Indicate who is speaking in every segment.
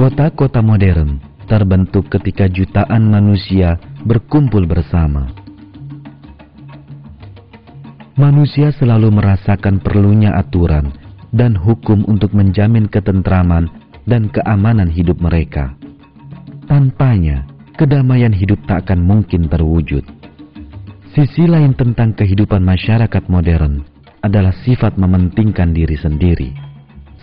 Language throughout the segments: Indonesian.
Speaker 1: Kota-kota modern terbentuk ketika jutaan manusia berkumpul bersama. Manusia selalu merasakan perlunya aturan dan hukum untuk menjamin ketentraman dan keamanan hidup mereka. Tanpanya, kedamaian hidup tak akan mungkin terwujud. Sisi lain tentang kehidupan masyarakat modern adalah sifat mementingkan diri sendiri.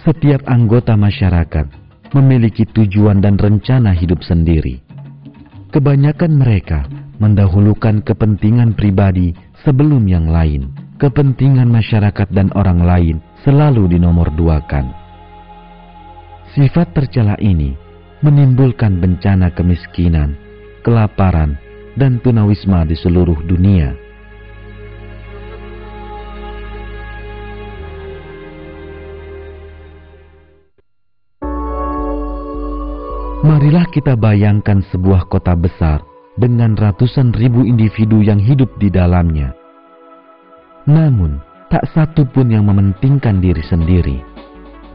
Speaker 1: Setiap anggota masyarakat memiliki tujuan dan rencana hidup sendiri. Kebanyakan mereka mendahulukan kepentingan pribadi sebelum yang lain. Kepentingan masyarakat dan orang lain selalu dinomorduakan. Sifat tercela ini menimbulkan bencana kemiskinan, kelaparan, dan tunawisma di seluruh dunia. Marilah kita bayangkan sebuah kota besar dengan ratusan ribu individu yang hidup di dalamnya. Namun, tak satu pun yang mementingkan diri sendiri.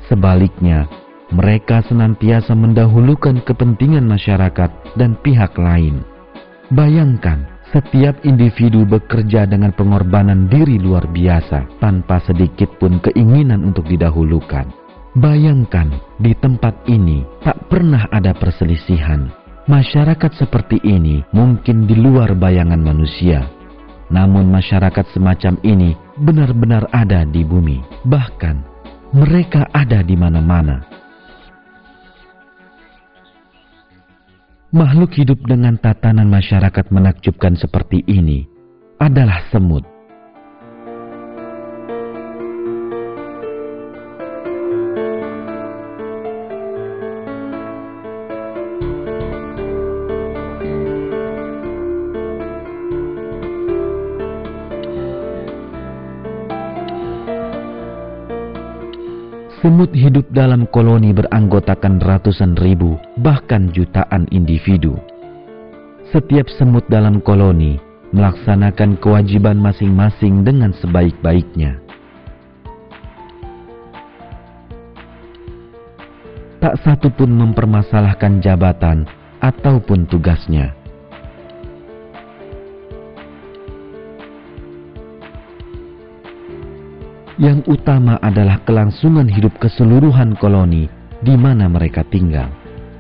Speaker 1: Sebaliknya, mereka senantiasa mendahulukan kepentingan masyarakat dan pihak lain. Bayangkan, setiap individu bekerja dengan pengorbanan diri luar biasa tanpa sedikit pun keinginan untuk didahulukan. Bayangkan, di tempat ini tak pernah ada perselisihan. Masyarakat seperti ini mungkin di luar bayangan manusia. Namun masyarakat semacam ini benar-benar ada di bumi. Bahkan, mereka ada di mana-mana. Makhluk hidup dengan tatanan masyarakat menakjubkan seperti ini adalah semut. Semut hidup dalam koloni beranggotakan ratusan ribu, bahkan jutaan individu. Setiap semut dalam koloni melaksanakan kewajiban masing-masing dengan sebaik-baiknya. Tak satu pun mempermasalahkan jabatan ataupun tugasnya. Yang utama adalah kelangsungan hidup keseluruhan koloni di mana mereka tinggal.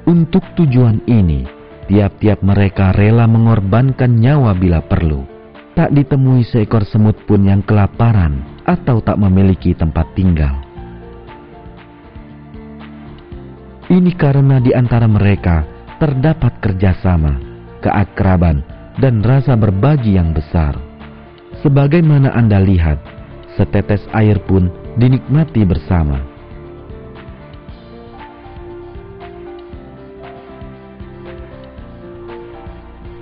Speaker 1: Untuk tujuan ini, tiap-tiap mereka rela mengorbankan nyawa bila perlu. Tak ditemui seekor semut pun yang kelaparan atau tak memiliki tempat tinggal. Ini karena di antara mereka terdapat kerjasama, keakraban, dan rasa berbagi yang besar. Sebagaimana Anda lihat, setetes air pun dinikmati bersama.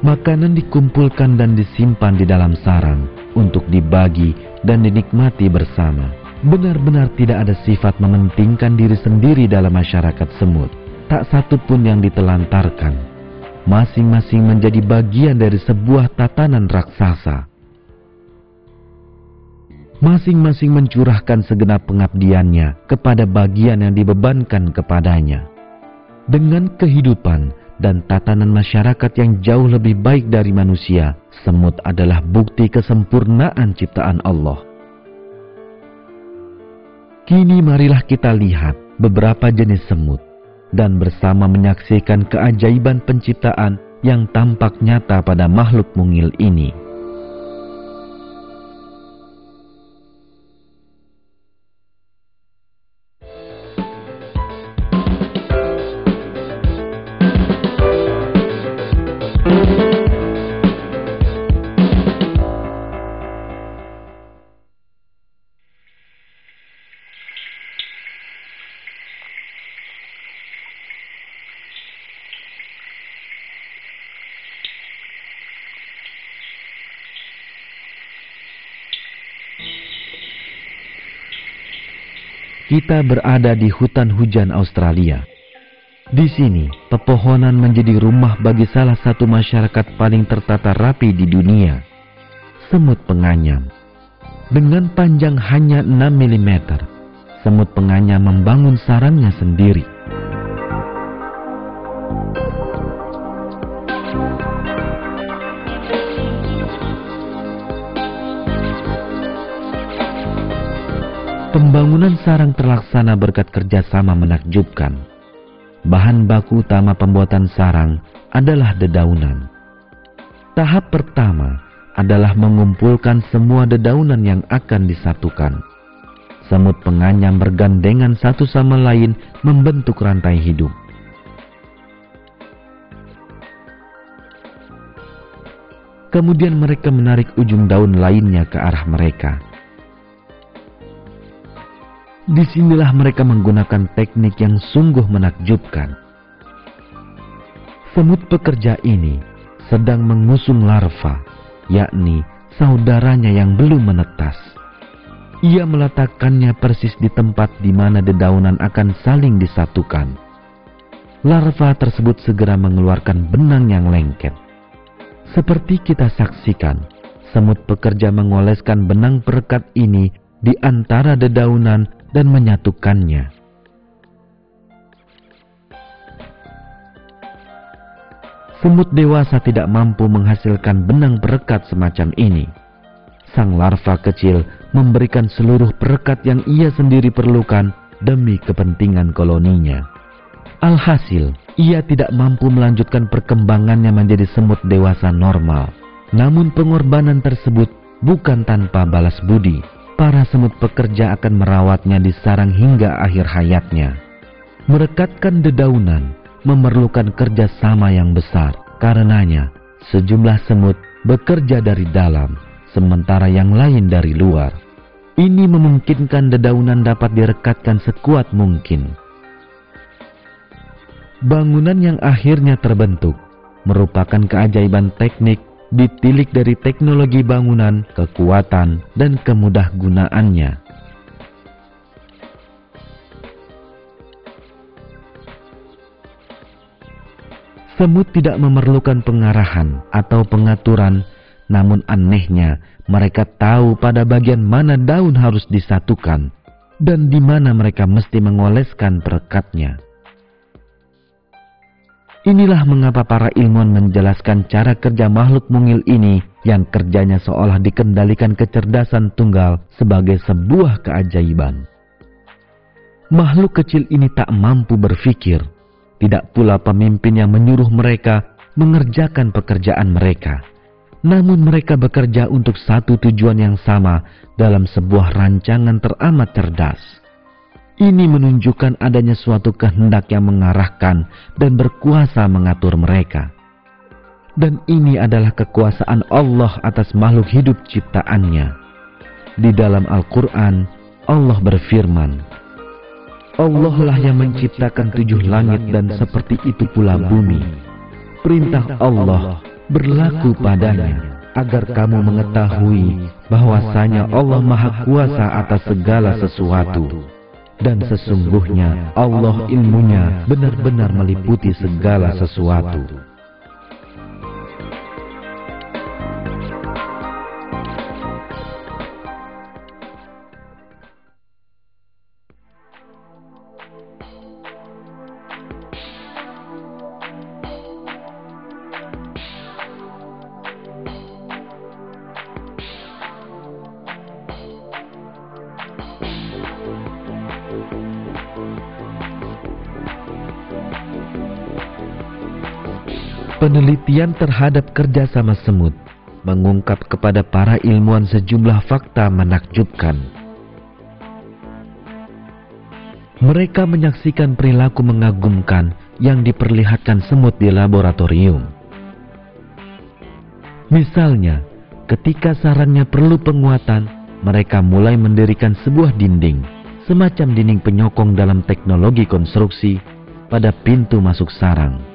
Speaker 1: Makanan dikumpulkan dan disimpan di dalam sarang untuk dibagi dan dinikmati bersama. Benar-benar tidak ada sifat mementingkan diri sendiri dalam masyarakat semut. Tak satu pun yang ditelantarkan. Masing-masing menjadi bagian dari sebuah tatanan raksasa. Masing-masing mencurahkan segenap pengabdiannya kepada bagian yang dibebankan kepadanya. Dengan kehidupan dan tatanan masyarakat yang jauh lebih baik dari manusia, semut adalah bukti kesempurnaan ciptaan Allah. Kini marilah kita lihat beberapa jenis semut dan bersama menyaksikan keajaiban penciptaan yang tampak nyata pada makhluk mungil ini. Kita berada di hutan hujan Australia. Di sini, pepohonan menjadi rumah bagi salah satu masyarakat paling tertata rapi di dunia, semut penganyam. Dengan panjang hanya 6 mm, semut penganyam membangun sarangnya sendiri. Pembangunan sarang terlaksana berkat kerjasama menakjubkan. Bahan baku utama pembuatan sarang adalah dedaunan. Tahap pertama adalah mengumpulkan semua dedaunan yang akan disatukan. Semut penganyam bergandengan satu sama lain membentuk rantai hidup. Kemudian mereka menarik ujung daun lainnya ke arah mereka. Disinilah mereka menggunakan teknik yang sungguh menakjubkan. Semut pekerja ini sedang mengusung larva, yakni saudaranya yang belum menetas. Ia meletakkannya persis di tempat di mana dedaunan akan saling disatukan. Larva tersebut segera mengeluarkan benang yang lengket. Seperti kita saksikan, semut pekerja mengoleskan benang perekat ini di antara dedaunan dan menyatukannya. Semut dewasa tidak mampu menghasilkan benang perekat semacam ini. Sang larva kecil memberikan seluruh perekat yang ia sendiri perlukan demi kepentingan koloninya. Alhasil, ia tidak mampu melanjutkan perkembangannya menjadi semut dewasa normal. Namun pengorbanan tersebut bukan tanpa balas budi. Para semut pekerja akan merawatnya di sarang hingga akhir hayatnya. Merekatkan dedaunan memerlukan kerjasama yang besar. Karenanya, sejumlah semut bekerja dari dalam, sementara yang lain dari luar. Ini memungkinkan dedaunan dapat direkatkan sekuat mungkin. Bangunan yang akhirnya terbentuk merupakan keajaiban teknik ditilik dari teknologi bangunan, kekuatan, dan kemudahgunaannya. Semut tidak memerlukan pengarahan atau pengaturan, namun anehnya mereka tahu pada bagian mana daun harus disatukan dan di mana mereka mesti mengoleskan perekatnya. Inilah mengapa para ilmuwan menjelaskan cara kerja makhluk mungil ini yang kerjanya seolah dikendalikan kecerdasan tunggal sebagai sebuah keajaiban. Makhluk kecil ini tak mampu berpikir, tidak pula pemimpin yang menyuruh mereka mengerjakan pekerjaan mereka. Namun mereka bekerja untuk satu tujuan yang sama dalam sebuah rancangan teramat cerdas. Ini menunjukkan adanya suatu kehendak yang mengarahkan dan berkuasa mengatur mereka. Dan ini adalah kekuasaan Allah atas makhluk hidup ciptaannya. Di dalam Al-Quran, Allah berfirman, Allah lah yang menciptakan 7 langit dan seperti itu pula bumi. Perintah Allah berlaku padanya, agar kamu mengetahui bahwasanya Allah Maha Kuasa atas segala sesuatu. Dan sesungguhnya Allah ilmunya benar-benar meliputi segala sesuatu. Penelitian terhadap kerjasama semut mengungkap kepada para ilmuwan sejumlah fakta menakjubkan. Mereka menyaksikan perilaku mengagumkan yang diperlihatkan semut di laboratorium. Misalnya, ketika sarangnya perlu penguatan, mereka mulai mendirikan sebuah dinding, semacam dinding penyokong dalam teknologi konstruksi, pada pintu masuk sarang.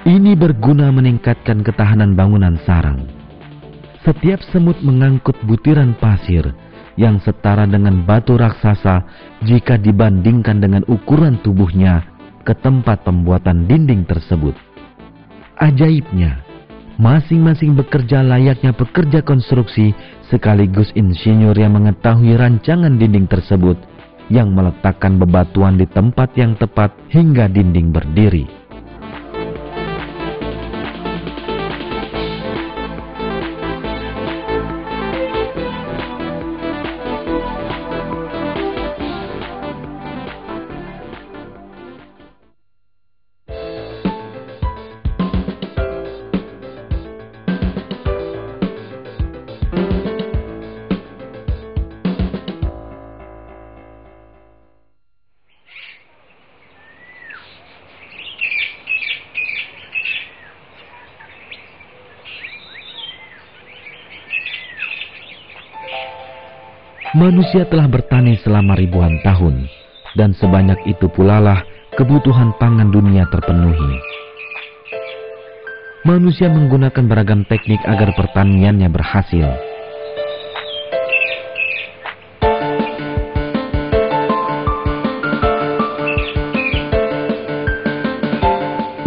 Speaker 1: Ini berguna meningkatkan ketahanan bangunan sarang. Setiap semut mengangkut butiran pasir yang setara dengan batu raksasa jika dibandingkan dengan ukuran tubuhnya ke tempat pembuatan dinding tersebut. Ajaibnya, masing-masing bekerja layaknya pekerja konstruksi sekaligus insinyur yang mengetahui rancangan dinding tersebut yang meletakkan bebatuan di tempat yang tepat hingga dinding berdiri. Manusia telah bertani selama ribuan tahun, dan sebanyak itu pula lah kebutuhan pangan dunia terpenuhi. Manusia menggunakan beragam teknik agar pertaniannya berhasil.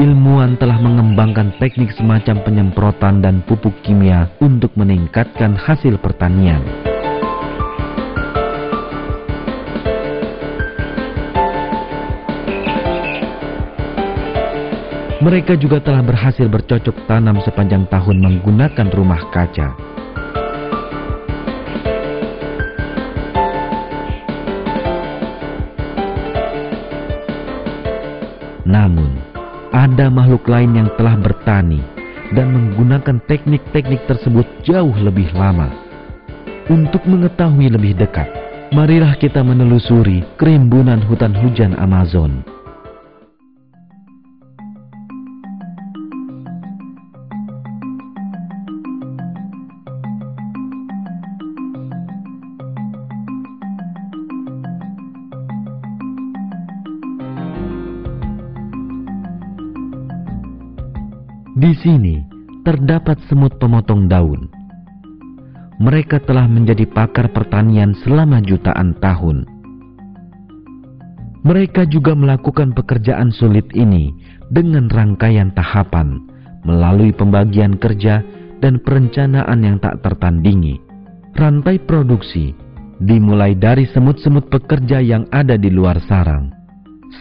Speaker 1: Ilmuwan telah mengembangkan teknik semacam penyemprotan dan pupuk kimia untuk meningkatkan hasil pertanian. Mereka juga telah berhasil bercocok tanam sepanjang tahun menggunakan rumah kaca. Namun, ada makhluk lain yang telah bertani dan menggunakan teknik-teknik tersebut jauh lebih lama. Untuk mengetahui lebih dekat, marilah kita menelusuri kerimbunan hutan hujan Amazon. Di sini terdapat semut pemotong daun. Mereka telah menjadi pakar pertanian selama jutaan tahun. Mereka juga melakukan pekerjaan sulit ini dengan rangkaian tahapan, melalui pembagian kerja dan perencanaan yang tak tertandingi. Rantai produksi dimulai dari semut-semut pekerja yang ada di luar sarang.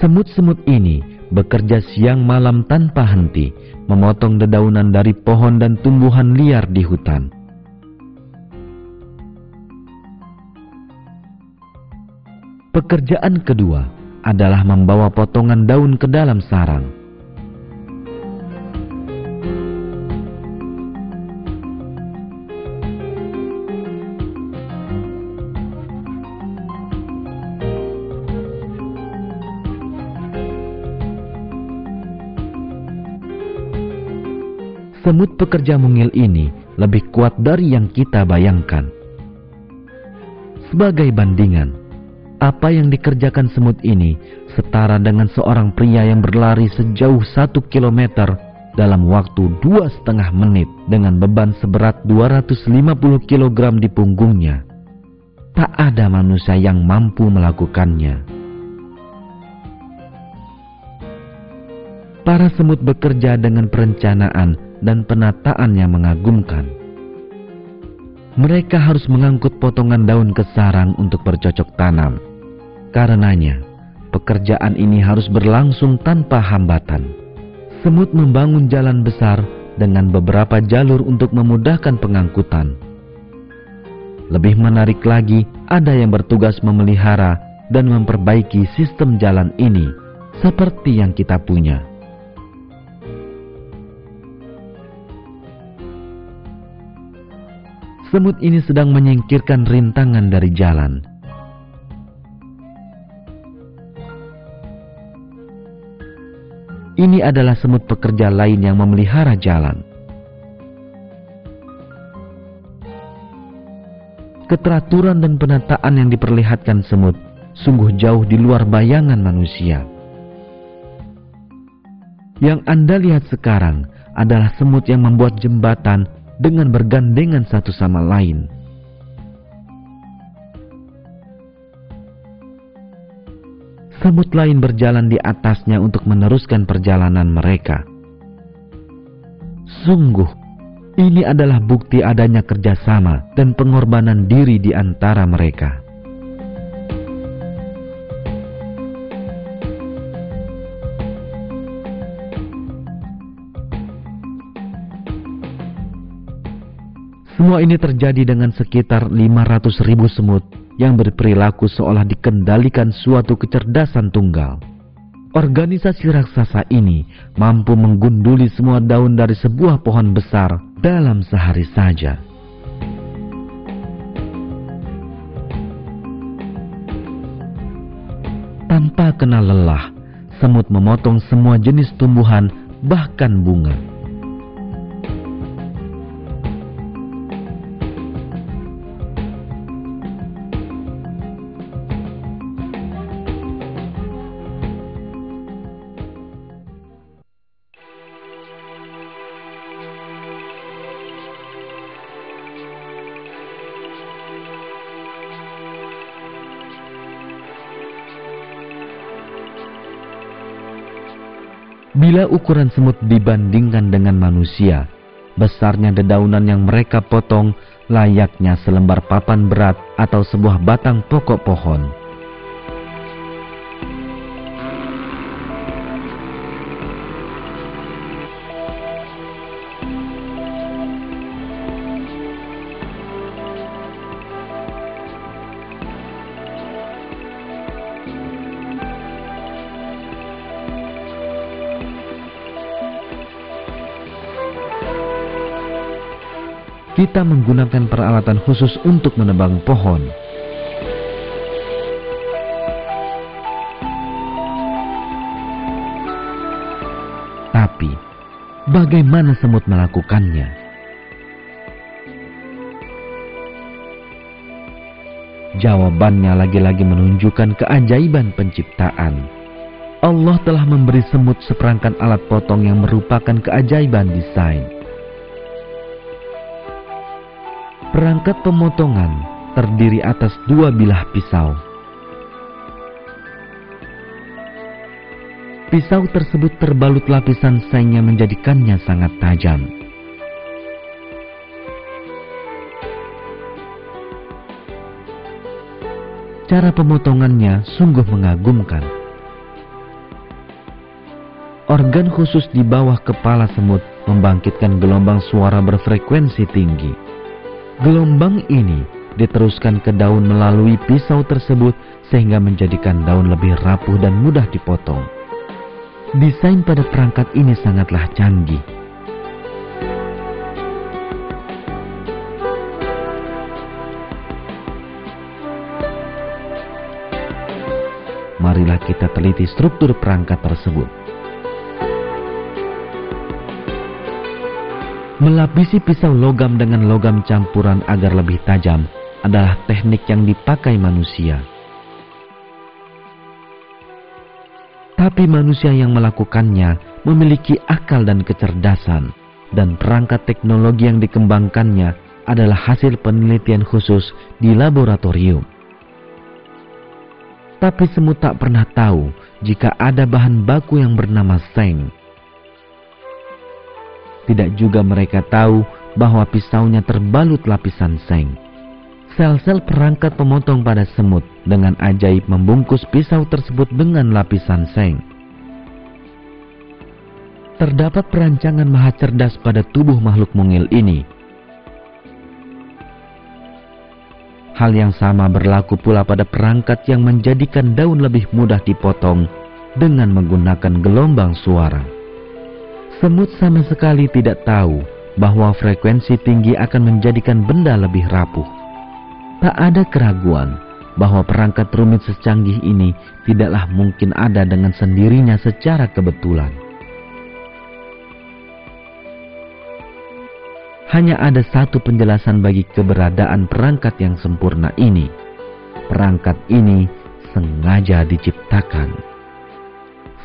Speaker 1: Semut-semut ini bekerja siang malam tanpa henti, memotong dedaunan dari pohon dan tumbuhan liar di hutan. Pekerjaan kedua adalah membawa potongan daun ke dalam sarang. Semut pekerja mungil ini lebih kuat dari yang kita bayangkan. Sebagai bandingan, apa yang dikerjakan semut ini setara dengan seorang pria yang berlari sejauh 1 kilometer dalam waktu 2,5 menit dengan beban seberat 250 kg di punggungnya. Tak ada manusia yang mampu melakukannya. Para semut bekerja dengan perencanaan dan penataan yang mengagumkan. Mereka harus mengangkut potongan daun ke sarang untuk bercocok tanam. Karenanya, pekerjaan ini harus berlangsung tanpa hambatan. Semut membangun jalan besar dengan beberapa jalur untuk memudahkan pengangkutan. Lebih menarik lagi, ada yang bertugas memelihara dan memperbaiki sistem jalan ini, seperti yang kita punya. Semut ini sedang menyingkirkan rintangan dari jalan. Ini adalah semut pekerja lain yang memelihara jalan. Keteraturan dan penataan yang diperlihatkan semut sungguh jauh di luar bayangan manusia. Yang Anda lihat sekarang adalah semut yang membuat jembatan dengan bergandengan satu sama lain. Semut lain berjalan di atasnya untuk meneruskan perjalanan mereka. Sungguh, ini adalah bukti adanya kerjasama dan pengorbanan diri di antara mereka. Semua ini terjadi dengan sekitar 500.000 semut yang berperilaku seolah dikendalikan suatu kecerdasan tunggal. Organisasi raksasa ini mampu menggunduli semua daun dari sebuah pohon besar dalam sehari saja. Tanpa kenal lelah, semut memotong semua jenis tumbuhan, bahkan bunga. Bila ukuran semut dibandingkan dengan manusia, besarnya dedaunan yang mereka potong layaknya selembar papan berat atau sebuah batang pokok pohon. Kita menggunakan peralatan khusus untuk menebang pohon. Tapi, bagaimana semut melakukannya? Jawabannya lagi-lagi menunjukkan keajaiban penciptaan. Allah telah memberi semut seperangkat alat potong yang merupakan keajaiban desain. Perangkat pemotongan terdiri atas 2 bilah pisau. Pisau tersebut terbalut lapisan seng yang menjadikannya sangat tajam. Cara pemotongannya sungguh mengagumkan. Organ khusus di bawah kepala semut membangkitkan gelombang suara berfrekuensi tinggi. Gelombang ini diteruskan ke daun melalui pisau tersebut sehingga menjadikan daun lebih rapuh dan mudah dipotong. Desain pada perangkat ini sangatlah canggih. Marilah kita teliti struktur perangkat tersebut. Melapisi pisau logam dengan logam campuran agar lebih tajam adalah teknik yang dipakai manusia. Tapi manusia yang melakukannya memiliki akal dan kecerdasan, dan perangkat teknologi yang dikembangkannya adalah hasil penelitian khusus di laboratorium. Tapi semut tak pernah tahu jika ada bahan baku yang bernama seng. Tidak juga mereka tahu bahwa pisaunya terbalut lapisan seng. Sel-sel perangkat pemotong pada semut dengan ajaib membungkus pisau tersebut dengan lapisan seng. Terdapat perancangan maha cerdas pada tubuh makhluk mungil ini. Hal yang sama berlaku pula pada perangkat yang menjadikan daun lebih mudah dipotong dengan menggunakan gelombang suara. Semut sama sekali tidak tahu bahwa frekuensi tinggi akan menjadikan benda lebih rapuh. Tak ada keraguan bahwa perangkat rumit secanggih ini tidaklah mungkin ada dengan sendirinya secara kebetulan. Hanya ada satu penjelasan bagi keberadaan perangkat yang sempurna ini. Perangkat ini sengaja diciptakan.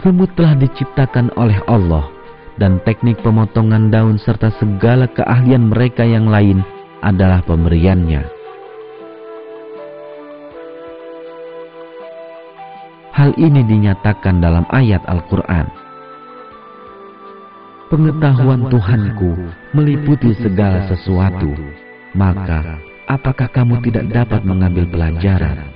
Speaker 1: Semut telah diciptakan oleh Allah, dan teknik pemotongan daun serta segala keahlian mereka yang lain adalah pemberiannya. Hal ini dinyatakan dalam ayat Al-Quran. Pengetahuan Tuhanku meliputi segala sesuatu, maka apakah kamu tidak dapat mengambil pelajaran?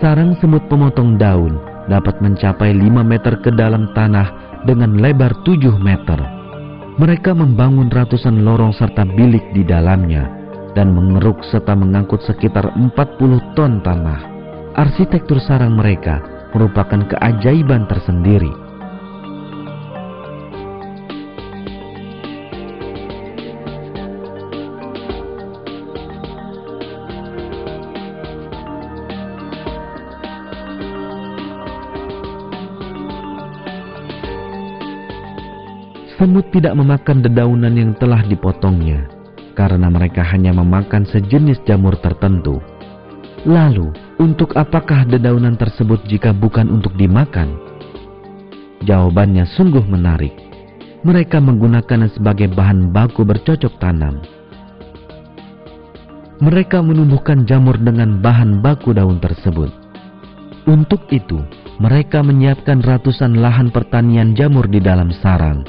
Speaker 1: Sarang semut pemotong daun dapat mencapai 5 meter ke dalam tanah dengan lebar 7 meter. Mereka membangun ratusan lorong serta bilik di dalamnya dan mengeruk serta mengangkut sekitar 40 ton tanah. Arsitektur sarang mereka merupakan keajaiban tersendiri. Semut tidak memakan dedaunan yang telah dipotongnya, karena mereka hanya memakan sejenis jamur tertentu. Lalu, untuk apakah dedaunan tersebut jika bukan untuk dimakan? Jawabannya sungguh menarik. Mereka menggunakannya sebagai bahan baku bercocok tanam. Mereka menumbuhkan jamur dengan bahan baku daun tersebut. Untuk itu, mereka menyiapkan ratusan lahan pertanian jamur di dalam sarang.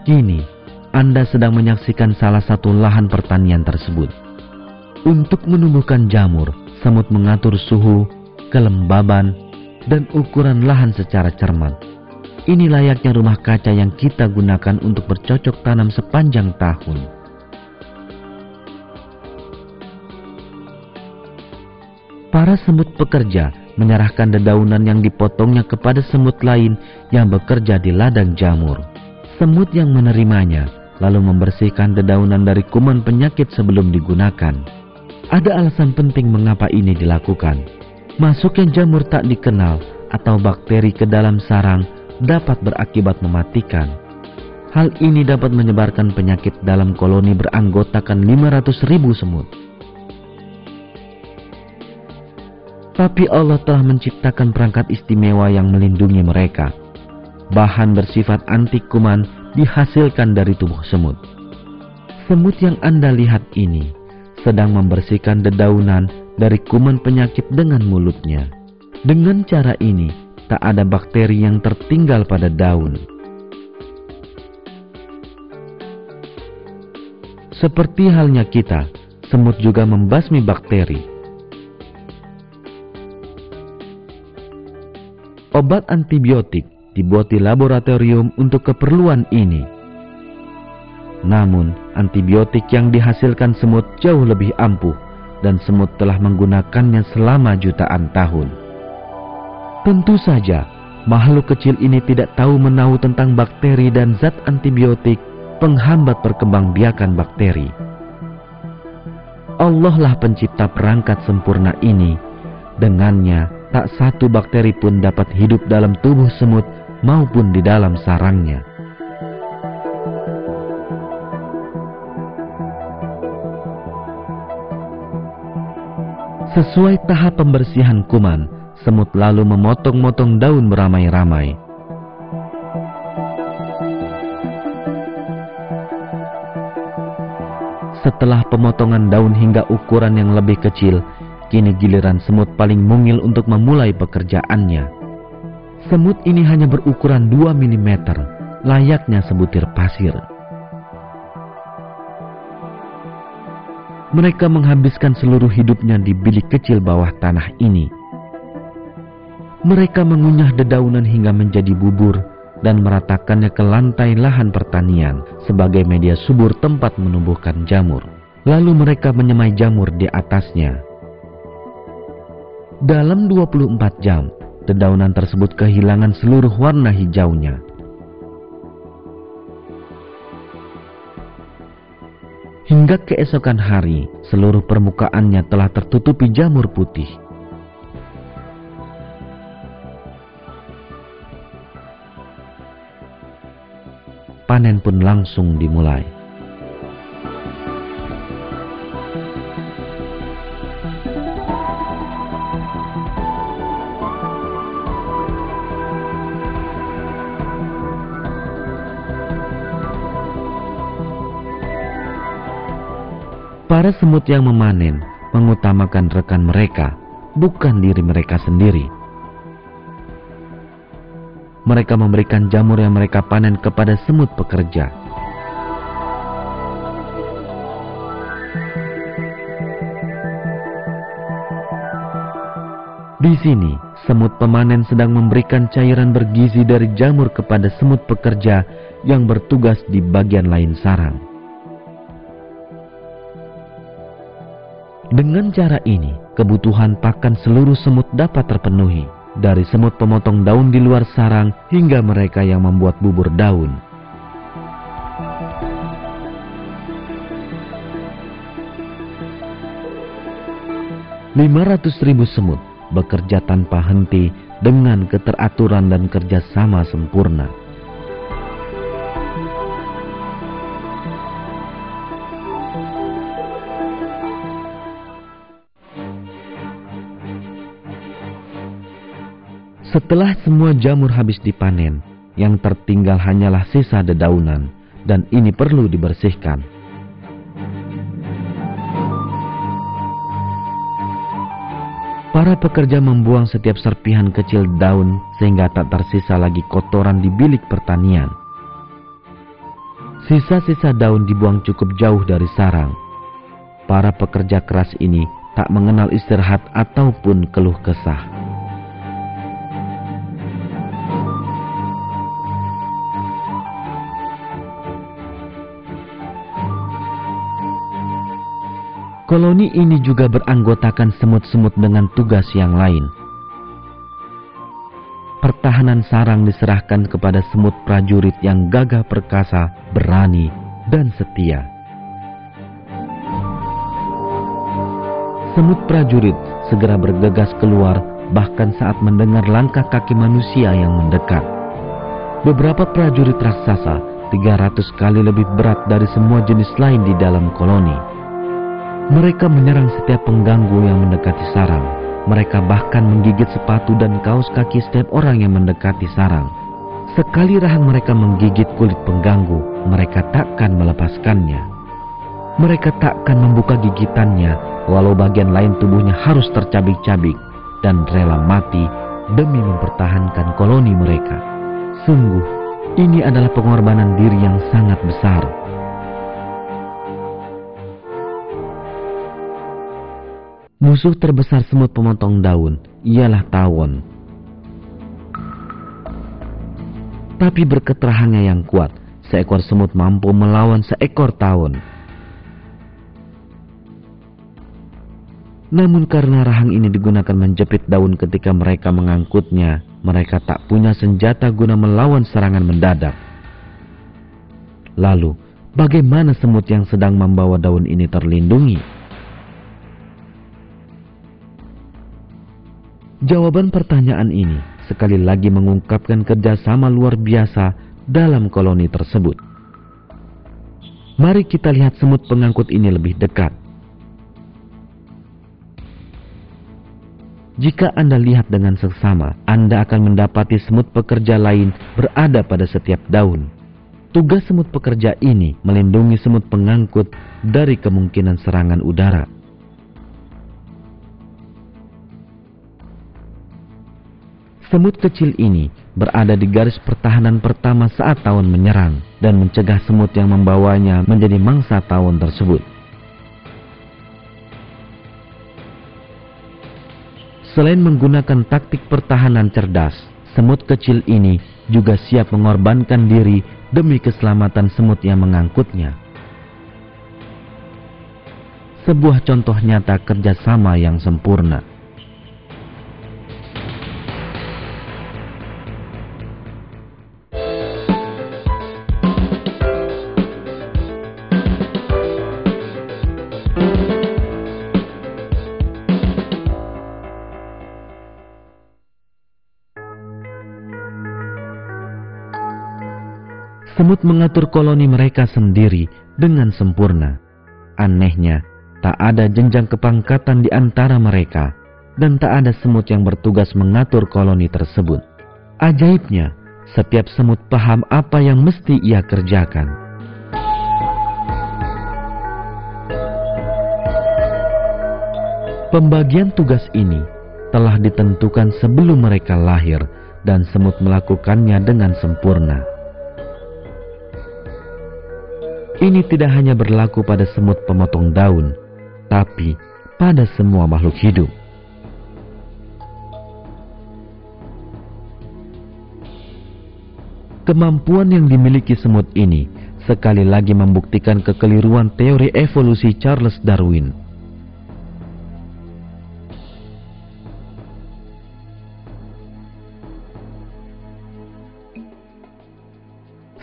Speaker 1: Kini, Anda sedang menyaksikan salah satu lahan pertanian tersebut. Untuk menumbuhkan jamur, semut mengatur suhu, kelembaban, dan ukuran lahan secara cermat. Ini layaknya rumah kaca yang kita gunakan untuk bercocok tanam sepanjang tahun. Para semut pekerja menyerahkan dedaunan yang dipotongnya kepada semut lain yang bekerja di ladang jamur. Semut yang menerimanya lalu membersihkan dedaunan dari kuman penyakit sebelum digunakan. Ada alasan penting mengapa ini dilakukan. Masuknya jamur tak dikenal atau bakteri ke dalam sarang dapat berakibat mematikan. Hal ini dapat menyebarkan penyakit dalam koloni beranggotakan 500.000 semut. Tapi Allah telah menciptakan perangkat istimewa yang melindungi mereka. Bahan bersifat anti kuman dihasilkan dari tubuh semut. Semut yang Anda lihat ini sedang membersihkan dedaunan dari kuman penyakit dengan mulutnya. Dengan cara ini, tak ada bakteri yang tertinggal pada daun. Seperti halnya kita, semut juga membasmi bakteri. Obat antibiotik dibuat di laboratorium untuk keperluan ini. Namun, antibiotik yang dihasilkan semut jauh lebih ampuh dan semut telah menggunakannya selama jutaan tahun. Tentu saja, makhluk kecil ini tidak tahu menahu tentang bakteri dan zat antibiotik penghambat perkembangbiakan bakteri. Allah lah pencipta perangkat sempurna ini. Dengannya, tak satu bakteri pun dapat hidup dalam tubuh semut maupun di dalam sarangnya. Sesuai tahap pembersihan kuman, semut lalu memotong-motong daun beramai-ramai. Setelah pemotongan daun hingga ukuran yang lebih kecil, kini giliran semut paling mungil untuk memulai pekerjaannya. Semut ini hanya berukuran 2 mm, layaknya sebutir pasir. Mereka menghabiskan seluruh hidupnya di bilik kecil bawah tanah ini. Mereka mengunyah dedaunan hingga menjadi bubur dan meratakannya ke lantai lahan pertanian sebagai media subur tempat menumbuhkan jamur. Lalu mereka menyemai jamur di atasnya. Dalam 24 jam, dedaunan tersebut kehilangan seluruh warna hijaunya. Hingga keesokan hari, seluruh permukaannya telah tertutupi jamur putih. Panen pun langsung dimulai. Para semut yang memanen mengutamakan rekan mereka, bukan diri mereka sendiri. Mereka memberikan jamur yang mereka panen kepada semut pekerja. Di sini, semut pemanen sedang memberikan cairan bergizi dari jamur kepada semut pekerja yang bertugas di bagian lain sarang. Dengan cara ini, kebutuhan pakan seluruh semut dapat terpenuhi, dari semut pemotong daun di luar sarang hingga mereka yang membuat bubur daun. "500.000 semut bekerja tanpa henti dengan keteraturan dan kerjasama sempurna. Setelah semua jamur habis dipanen, yang tertinggal hanyalah sisa dedaunan, dan ini perlu dibersihkan. Para pekerja membuang setiap serpihan kecil daun sehingga tak tersisa lagi kotoran di bilik pertanian. Sisa-sisa daun dibuang cukup jauh dari sarang. Para pekerja keras ini tak mengenal istirahat ataupun keluh kesah. Koloni ini juga beranggotakan semut-semut dengan tugas yang lain. Pertahanan sarang diserahkan kepada semut prajurit yang gagah perkasa, berani, dan setia. Semut prajurit segera bergegas keluar bahkan saat mendengar langkah kaki manusia yang mendekat. Beberapa prajurit raksasa 300 kali lebih berat dari semua jenis lain di dalam koloni. Mereka menyerang setiap pengganggu yang mendekati sarang. Mereka bahkan menggigit sepatu dan kaos kaki setiap orang yang mendekati sarang. Sekali rahang mereka menggigit kulit pengganggu, mereka takkan melepaskannya. Mereka takkan membuka gigitannya, walau bagian lain tubuhnya harus tercabik-cabik dan rela mati demi mempertahankan koloni mereka. Sungguh, ini adalah pengorbanan diri yang sangat besar. Musuh terbesar semut pemotong daun ialah tawon. Tapi berkat rahangnya yang kuat, seekor semut mampu melawan seekor tawon. Namun karena rahang ini digunakan menjepit daun ketika mereka mengangkutnya, mereka tak punya senjata guna melawan serangan mendadak. Lalu, bagaimana semut yang sedang membawa daun ini terlindungi? Jawaban pertanyaan ini sekali lagi mengungkapkan kerjasama luar biasa dalam koloni tersebut. Mari kita lihat semut pengangkut ini lebih dekat. Jika Anda lihat dengan seksama, Anda akan mendapati semut pekerja lain berada pada setiap daun. Tugas semut pekerja ini melindungi semut pengangkut dari kemungkinan serangan udara. Semut kecil ini berada di garis pertahanan pertama saat tawon menyerang dan mencegah semut yang membawanya menjadi mangsa tawon tersebut. Selain menggunakan taktik pertahanan cerdas, semut kecil ini juga siap mengorbankan diri demi keselamatan semut yang mengangkutnya. Sebuah contoh nyata kerjasama yang sempurna. Semut mengatur koloni mereka sendiri dengan sempurna. Anehnya, tak ada jenjang kepangkatan di antara mereka, dan tak ada semut yang bertugas mengatur koloni tersebut. Ajaibnya, setiap semut paham apa yang mesti ia kerjakan. Pembagian tugas ini telah ditentukan sebelum mereka lahir, dan semut melakukannya dengan sempurna. Ini tidak hanya berlaku pada semut pemotong daun, tapi pada semua makhluk hidup. Kemampuan yang dimiliki semut ini sekali lagi membuktikan kekeliruan teori evolusi Charles Darwin.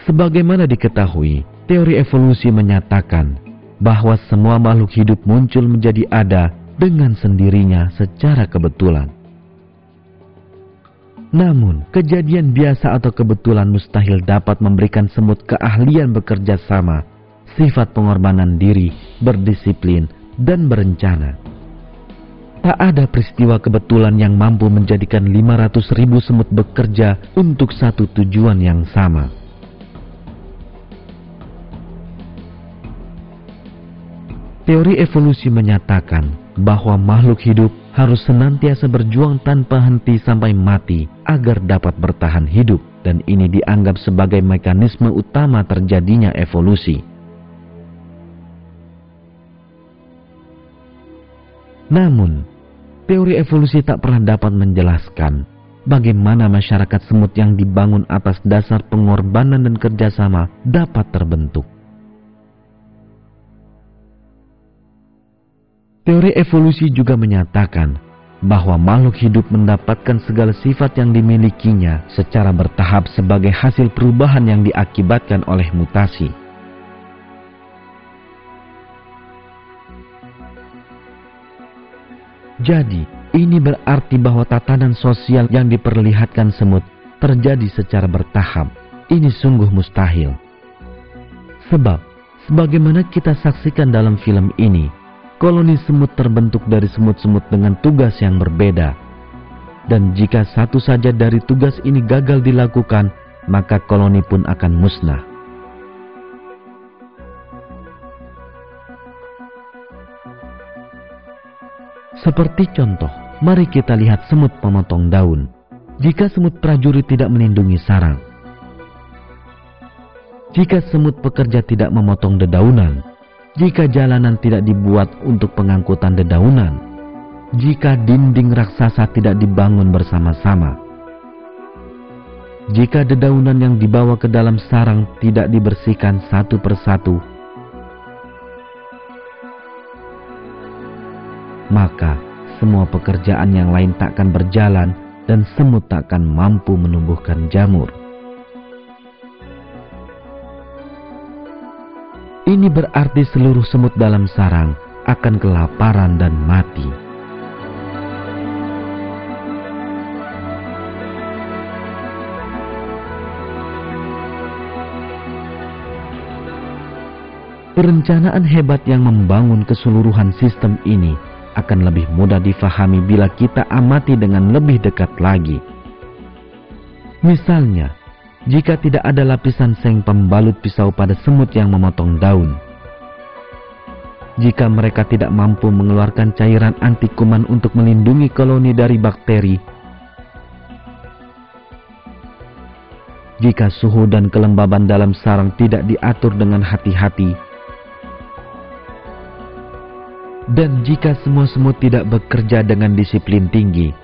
Speaker 1: Sebagaimana diketahui, teori evolusi menyatakan bahwa semua makhluk hidup muncul menjadi ada dengan sendirinya secara kebetulan. Namun, kejadian biasa atau kebetulan mustahil dapat memberikan semut keahlian bekerja sama, sifat pengorbanan diri, berdisiplin, dan berencana. Tak ada peristiwa kebetulan yang mampu menjadikan 500.000 semut bekerja untuk satu tujuan yang sama. Teori evolusi menyatakan bahwa makhluk hidup harus senantiasa berjuang tanpa henti sampai mati agar dapat bertahan hidup, dan ini dianggap sebagai mekanisme utama terjadinya evolusi. Namun, teori evolusi tak pernah dapat menjelaskan bagaimana masyarakat semut yang dibangun atas dasar pengorbanan dan kerjasama dapat terbentuk. Teori evolusi juga menyatakan bahwa makhluk hidup mendapatkan segala sifat yang dimilikinya secara bertahap sebagai hasil perubahan yang diakibatkan oleh mutasi. Jadi, ini berarti bahwa tatanan sosial yang diperlihatkan semut terjadi secara bertahap. Ini sungguh mustahil. Sebab, sebagaimana kita saksikan dalam film ini, koloni semut terbentuk dari semut-semut dengan tugas yang berbeda. Dan jika satu saja dari tugas ini gagal dilakukan, maka koloni pun akan musnah. Seperti contoh, mari kita lihat semut pemotong daun. Jika semut prajurit tidak melindungi sarang, jika semut pekerja tidak memotong dedaunan, jika jalanan tidak dibuat untuk pengangkutan dedaunan, jika dinding raksasa tidak dibangun bersama-sama, jika dedaunan yang dibawa ke dalam sarang tidak dibersihkan satu persatu, maka semua pekerjaan yang lain takkan berjalan dan semut takkan mampu menumbuhkan jamur. Ini berarti seluruh semut dalam sarang akan kelaparan dan mati. Perencanaan hebat yang membangun keseluruhan sistem ini akan lebih mudah difahami bila kita amati dengan lebih dekat lagi. Misalnya, jika tidak ada lapisan seng pembalut pisau pada semut yang memotong daun, jika mereka tidak mampu mengeluarkan cairan anti kuman untuk melindungi koloni dari bakteri, jika suhu dan kelembaban dalam sarang tidak diatur dengan hati-hati, dan jika semua semut tidak bekerja dengan disiplin tinggi,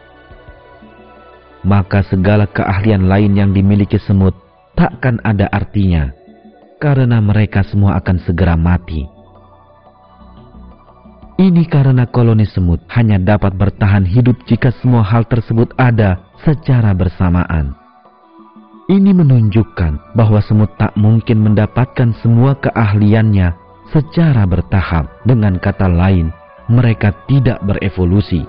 Speaker 1: maka segala keahlian lain yang dimiliki semut takkan ada artinya, karena mereka semua akan segera mati. Ini karena koloni semut hanya dapat bertahan hidup jika semua hal tersebut ada secara bersamaan. Ini menunjukkan bahwa semut tak mungkin mendapatkan semua keahliannya secara bertahap. Dengan kata lain, mereka tidak berevolusi.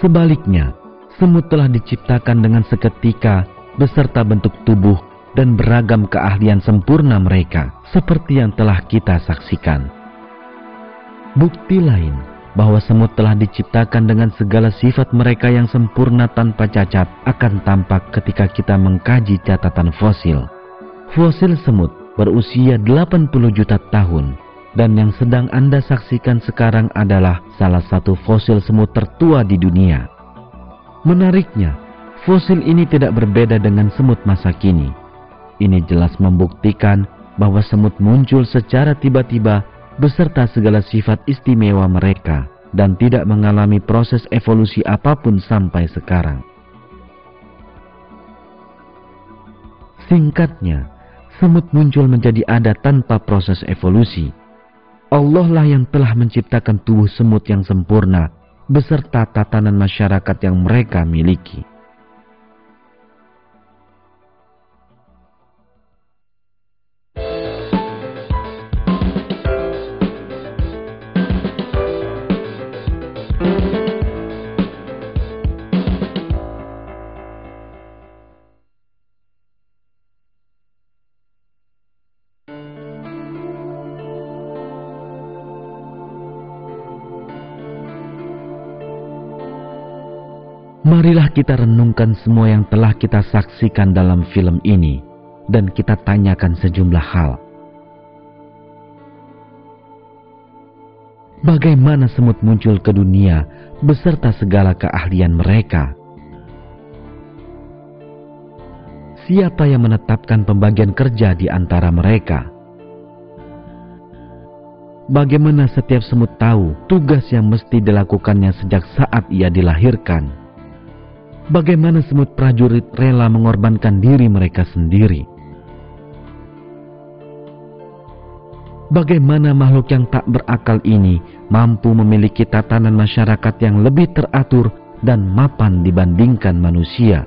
Speaker 1: Sebaliknya, semut telah diciptakan dengan seketika beserta bentuk tubuh dan beragam keahlian sempurna mereka, seperti yang telah kita saksikan. Bukti lain bahwa semut telah diciptakan dengan segala sifat mereka yang sempurna tanpa cacat akan tampak ketika kita mengkaji catatan fosil. Fosil semut berusia 80 juta tahun, dan yang sedang Anda saksikan sekarang adalah salah satu fosil semut tertua di dunia. Menariknya, fosil ini tidak berbeda dengan semut masa kini. Ini jelas membuktikan bahwa semut muncul secara tiba-tiba beserta segala sifat istimewa mereka dan tidak mengalami proses evolusi apapun sampai sekarang. Singkatnya, semut muncul menjadi ada tanpa proses evolusi. Allah lah yang telah menciptakan tubuh semut yang sempurna beserta tatanan masyarakat yang mereka miliki. Marilah kita renungkan semua yang telah kita saksikan dalam film ini, dan kita tanyakan sejumlah hal. Bagaimana semut muncul ke dunia beserta segala keahlian mereka? Siapa yang menetapkan pembagian kerja di antara mereka? Bagaimana setiap semut tahu tugas yang mesti dilakukannya sejak saat ia dilahirkan? Bagaimana semut prajurit rela mengorbankan diri mereka sendiri? Bagaimana makhluk yang tak berakal ini mampu memiliki tatanan masyarakat yang lebih teratur dan mapan dibandingkan manusia?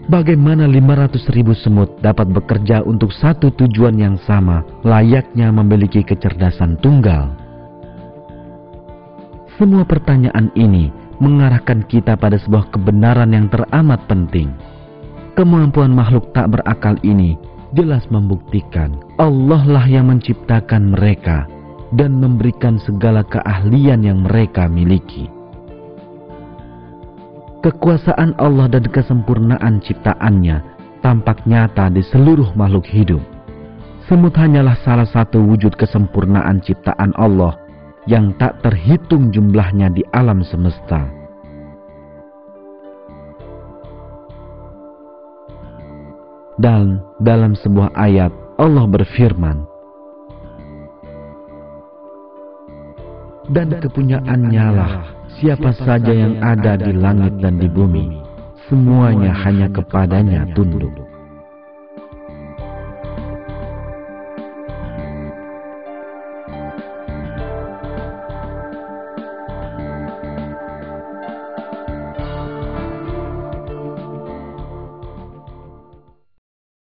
Speaker 1: Bagaimana 500.000 semut dapat bekerja untuk satu tujuan yang sama, layaknya memiliki kecerdasan tunggal? Semua pertanyaan ini mengarahkan kita pada sebuah kebenaran yang teramat penting. Kemampuan makhluk tak berakal ini jelas membuktikan Allah lah yang menciptakan mereka dan memberikan segala keahlian yang mereka miliki. Kekuasaan Allah dan kesempurnaan ciptaannya tampak nyata di seluruh makhluk hidup. Semut hanyalah salah satu wujud kesempurnaan ciptaan Allah yang tak terhitung jumlahnya di alam semesta. Dan dalam sebuah ayat Allah berfirman, "Dan kepunyaannya lah siapa saja yang ada di langit dan di bumi, semuanya hanya kepadanya tunduk."